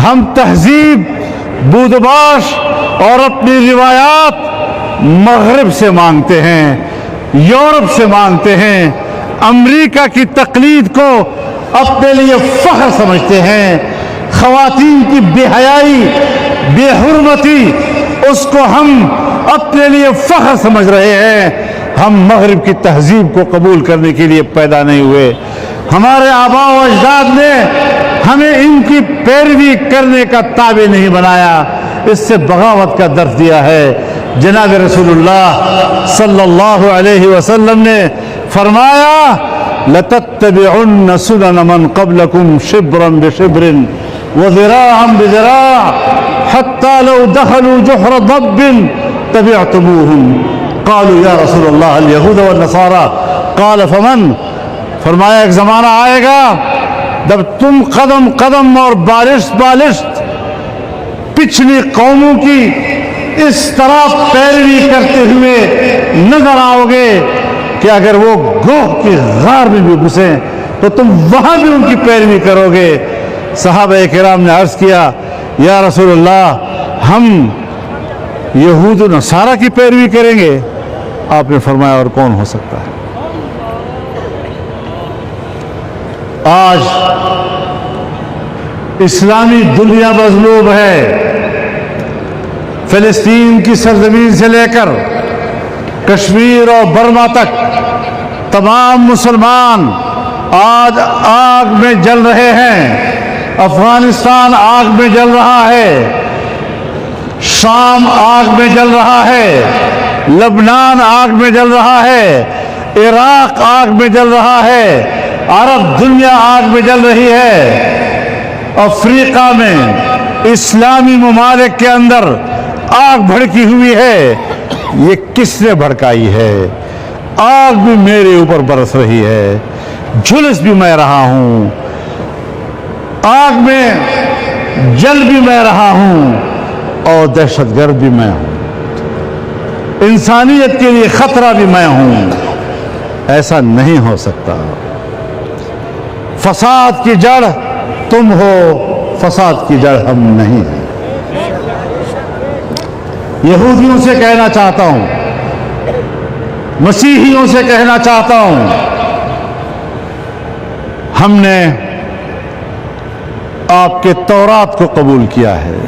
ہم تہذیب، بودباش اور اپنی روایات مغرب سے مانگتے ہیں، یورپ سے مانگتے ہیں، امریکہ کی تقلید کو اپنے لیے فخر سمجھتے ہیں، خواتین کی بے حیائی، بے حرمتی، اس کو ہم اپنے لیے فخر سمجھ رہے ہیں۔ ہم مغرب کی تہذیب کو قبول کرنے کے لیے پیدا نہیں ہوئے۔ ہمارے آباء و اجداد نے ہمیں ان کی پیروی کرنے کا تابع نہیں بنایا، اس سے بغاوت کا درس دیا ہے۔ جناب رسول اللہ صلی اللہ علیہ وسلم نے فرمایا لَتَتَّبِعُنَّ سُنَنَ مَنْ قَبْلَكُمْ شِبْرًا بِشِبْرٍ وَذِرَاعًا بِذِرَاعٍ حَتَّى لَوْ دَخَلُوا جُحْرَ ضَبٍّ تَبِعْتُمُوهُمْ قالوا یا رسول اللہ الیہود والنصارى قال فمن؟ فرمایا ایک زمانہ آئے گا جب تم قدم قدم اور بالشت بالشت پچھلی قوموں کی اس طرح پیروی کرتے ہوئے نظر آؤ گے کہ اگر وہ گوہ کی غار میں بھی گھسیں تو تم وہاں بھی ان کی پیروی کرو گے۔ صحابہ کرام نے عرض کیا یا رسول اللہ ہم یہود و نصارہ کی پیروی کریں گے؟ آپ نے فرمایا اور کون ہو سکتا ہے؟ آج اسلامی دنیا مغلوب ہے۔ فلسطین کی سرزمین سے لے کر کشمیر اور برما تک تمام مسلمان آج آگ میں جل رہے ہیں۔ افغانستان آگ میں جل رہا ہے، شام آگ میں جل رہا ہے، لبنان آگ میں جل رہا ہے، عراق آگ میں جل رہا ہے، عرب دنیا آگ میں جل رہی ہے۔ افریقہ میں اسلامی ممالک کے اندر آگ بھڑکی ہوئی ہے۔ یہ کس نے بھڑکائی ہے؟ آگ بھی میرے اوپر برس رہی ہے، جھلس بھی میں رہا ہوں، آگ میں جل بھی میں رہا ہوں اور دہشت گرد بھی میں ہوں، انسانیت کے لیے خطرہ بھی میں ہوں۔ ایسا نہیں ہو سکتا۔ فساد کی جڑ تم ہو، فساد کی جڑ ہم نہیں ہیں۔ یہودیوں سے کہنا چاہتا ہوں، مسیحیوں سے کہنا چاہتا ہوں، ہم نے آپ کے تورات کو قبول کیا ہے،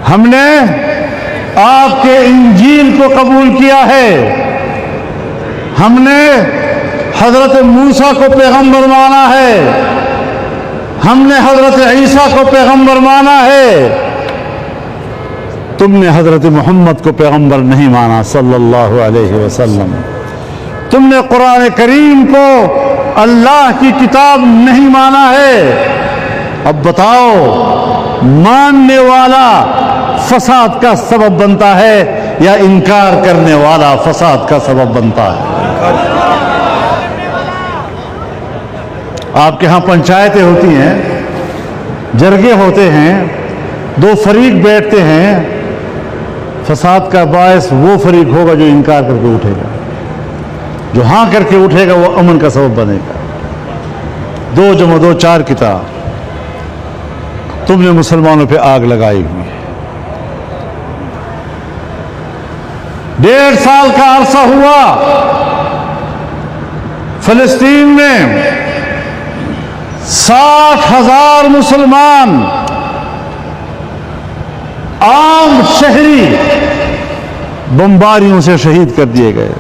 ہم نے آپ کے انجیل کو قبول کیا ہے، ہم نے حضرت موسیٰ کو پیغمبر مانا ہے، ہم نے حضرت عیسیٰ کو پیغمبر مانا ہے۔ تم نے حضرت محمد کو پیغمبر نہیں مانا صلی اللہ علیہ وسلم۔ تم نے قرآن کریم کو اللہ کی کتاب نہیں مانا ہے۔ اب بتاؤ، ماننے والا فساد کا سبب بنتا ہے یا انکار کرنے والا فساد کا سبب بنتا ہے؟ آپ کے ہاں پنچایتیں ہوتی ہیں، جرگے ہوتے ہیں، دو فریق بیٹھتے ہیں، فساد کا باعث وہ فریق ہوگا جو انکار کر کے اٹھے گا، جو ہاں کر کے اٹھے گا وہ امن کا سبب بنے گا۔ 2 + 2 = 4 کتاب تم نے مسلمانوں پہ آگ لگائی ہوئی ہے۔ 1.5 سال کا عرصہ ہوا فلسطین میں 60,000 مسلمان عام شہری بمباریوں سے شہید کر دیے گئے۔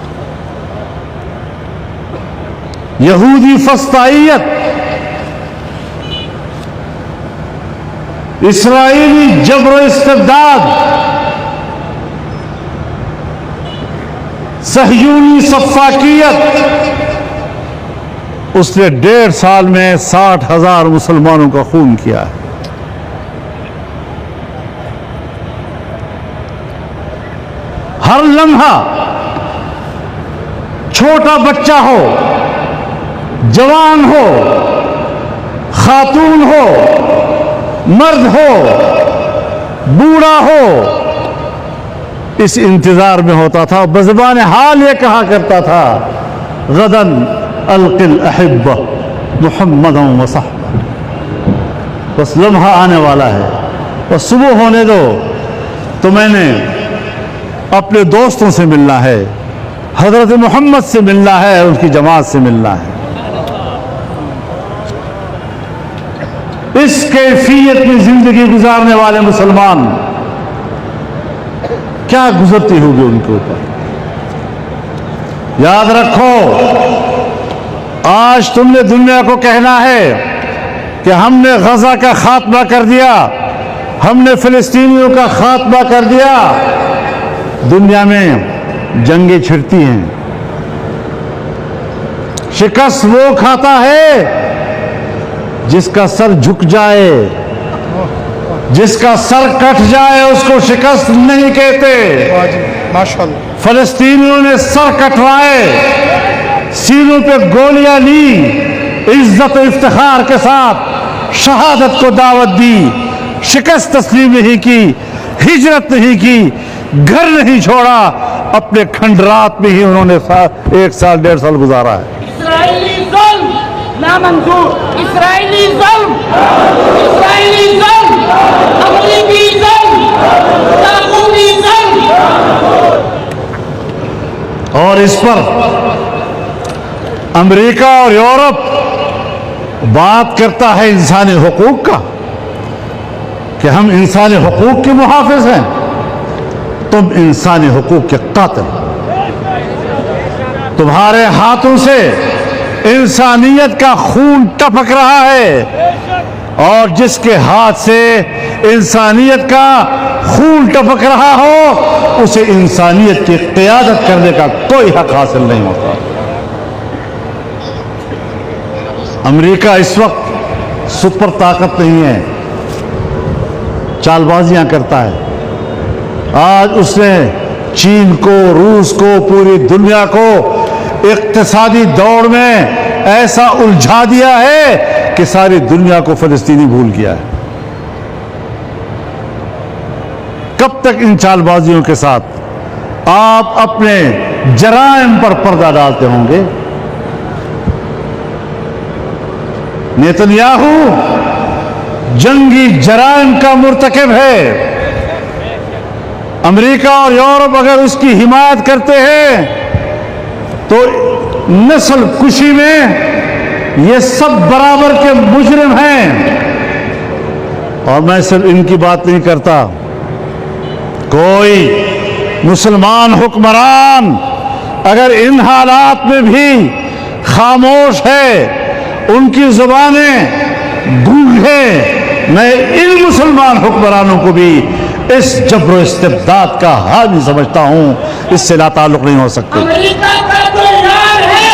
یہودی فسطائیت، اسرائیلی جبر و استبداد، صہیونی سفاکیت، اس نے 1.5 سال میں 60,000 مسلمانوں کا خون کیا ہے۔ ہر لمحہ چھوٹا بچہ ہو، جوان ہو، خاتون ہو، مرد ہو، بوڑھا ہو، اس انتظار میں ہوتا تھا، بزبان حال یہ کہا کرتا تھا غداً القی الاحبہ محمدا وصحبہ۔ بس لمحہ آنے والا ہے، اور صبح ہونے دو تو میں نے اپنے دوستوں سے ملنا ہے، حضرت محمد سے ملنا ہے، ان کی جماعت سے ملنا ہے۔ اس کیفیت میں زندگی گزارنے والے مسلمان کیا گزرتی ہوگی ان کے اوپر۔ یاد رکھو، آج تم نے دنیا کو کہنا ہے کہ ہم نے غزہ کا خاتمہ کر دیا، ہم نے فلسطینیوں کا خاتمہ کر دیا۔ دنیا میں جنگیں چھڑتی ہیں، شکست وہ کھاتا ہے جس کا سر جھک جائے، جس کا سر کٹ جائے اس کو شکست نہیں کہتے۔ ماشاءاللہ، فلسطینیوں نے سر کٹوائے، سینوں پہ گولیاں لی، عزت و افتخار کے ساتھ شہادت کو دعوت دی، شکست تسلیم نہیں کی، ہجرت نہیں کی، گھر نہیں چھوڑا، اپنے کھنڈرات میں ہی انہوں نے 1 سال 1.5 سال گزارا ہے۔ اسرائیلی ظلم نامنظور، اسرائیلی ظلم، اسرائیلی ظلم، امریکی ظلم، طاغوتی ظلم۔ اور اس پر امریکہ اور یورپ بات کرتا ہے انسانی حقوق کا، کہ ہم انسانی حقوق کے محافظ ہیں، تم انسانی حقوق کے قاتل۔ تمہارے ہاتھوں سے انسانیت کا خون ٹپک رہا ہے، اور جس کے ہاتھ سے انسانیت کا خون ٹپک رہا ہو اسے انسانیت کی قیادت کرنے کا کوئی حق حاصل نہیں ہوتا۔ امریکہ اس وقت سپر طاقت نہیں ہے، چال بازیاں کرتا ہے۔ آج اس نے چین کو، روس کو، پوری دنیا کو اقتصادی دوڑ میں ایسا الجھا دیا ہے کہ ساری دنیا کو فلسطینی بھول گیا ہے۔ کب تک ان چال بازیوں کے ساتھ آپ اپنے جرائم پر پردہ ڈالتے ہوں گے؟ نیتن یاہو جنگی جرائم کا مرتکب ہے۔ امریکہ اور یورپ اگر اس کی حمایت کرتے ہیں تو نسل کشی میں یہ سب برابر کے مجرم ہیں۔ اور میں صرف ان کی بات نہیں کرتا، کوئی مسلمان حکمران اگر ان حالات میں بھی خاموش ہے، ان کی زبانیں گونگ ہیں، میں ان مسلمان حکمرانوں کو بھی اس جبر و استبداد کا حامی سمجھتا ہوں، اس سے لا تعلق نہیں ہو سکتے۔ امریکہ کا تو یار ہے،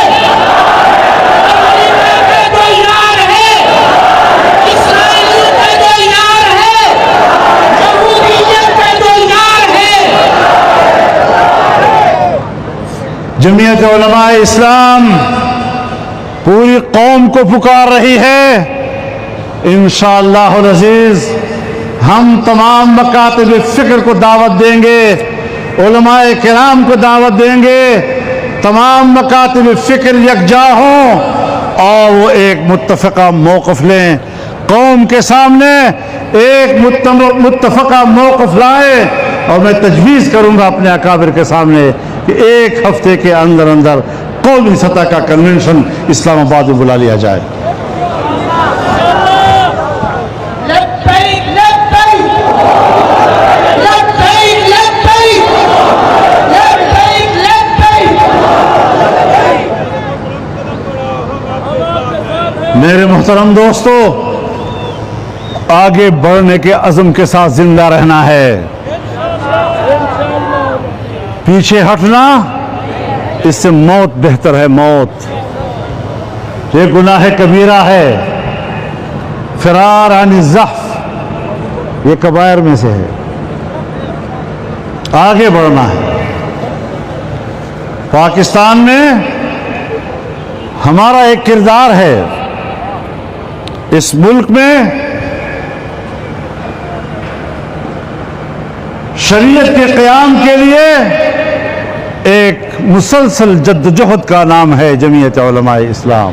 امریکہ کا تو یار ہے، اسرائیل کا تو یار ہے، یہودیت کا تو یار ہے۔ جمعیت علماء اسلام پوری قوم کو پکار رہی ہے، انشاءاللہ العزیز ہم تمام مکاتب فکر کو دعوت دیں گے، علماء کرام کو دعوت دیں گے، تمام مکاتب فکر یکجا ہوں اور وہ ایک متفقہ موقف لیں، قوم کے سامنے ایک متفقہ موقف لائیں۔ اور میں تجویز کروں گا اپنے اکابر کے سامنے کہ 1 ہفتے کے اندر اندر قومی سطح کا کنونشن اسلام آباد میں بلا لیا جائے۔ میرے محترم دوستو، آگے بڑھنے کے عزم کے ساتھ زندہ رہنا ہے، پیچھے ہٹنا اس سے موت بہتر ہے۔ موت یہ گناہ کبیرہ ہے، فرار عن الزحف یہ کبائر میں سے ہے۔ آگے بڑھنا ہے۔ پاکستان میں ہمارا ایک کردار ہے، اس ملک میں شریعت کے قیام کے لیے ایک مسلسل جدوجہد کا نام ہے جمعیت علماء اسلام۔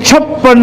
56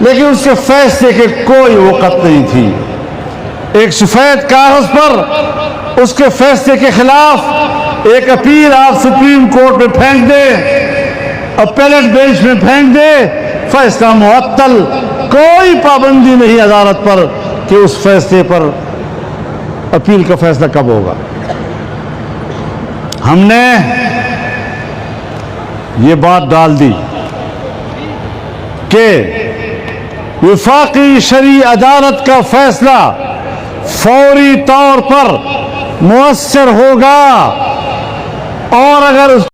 لیکن اس کے فیصلے کے کوئی وقت نہیں تھی. ایک سفید کاغذ پر اس کے فیصلے کے خلاف ایک اپیل آپ سپریم کورٹ میں پھینک دیں, اپیلٹ بینچ میں پھینک دیں, فیصلہ معطل. کوئی پابندی نہیں عدالت پر کہ اس فیصلے پر اپیل کا فیصلہ کب ہوگا. ہم نے یہ بات ڈال دی کہ وفاقی شرعی عدالت کا فیصلہ فوری طور پر مؤثر ہوگا, اور اگر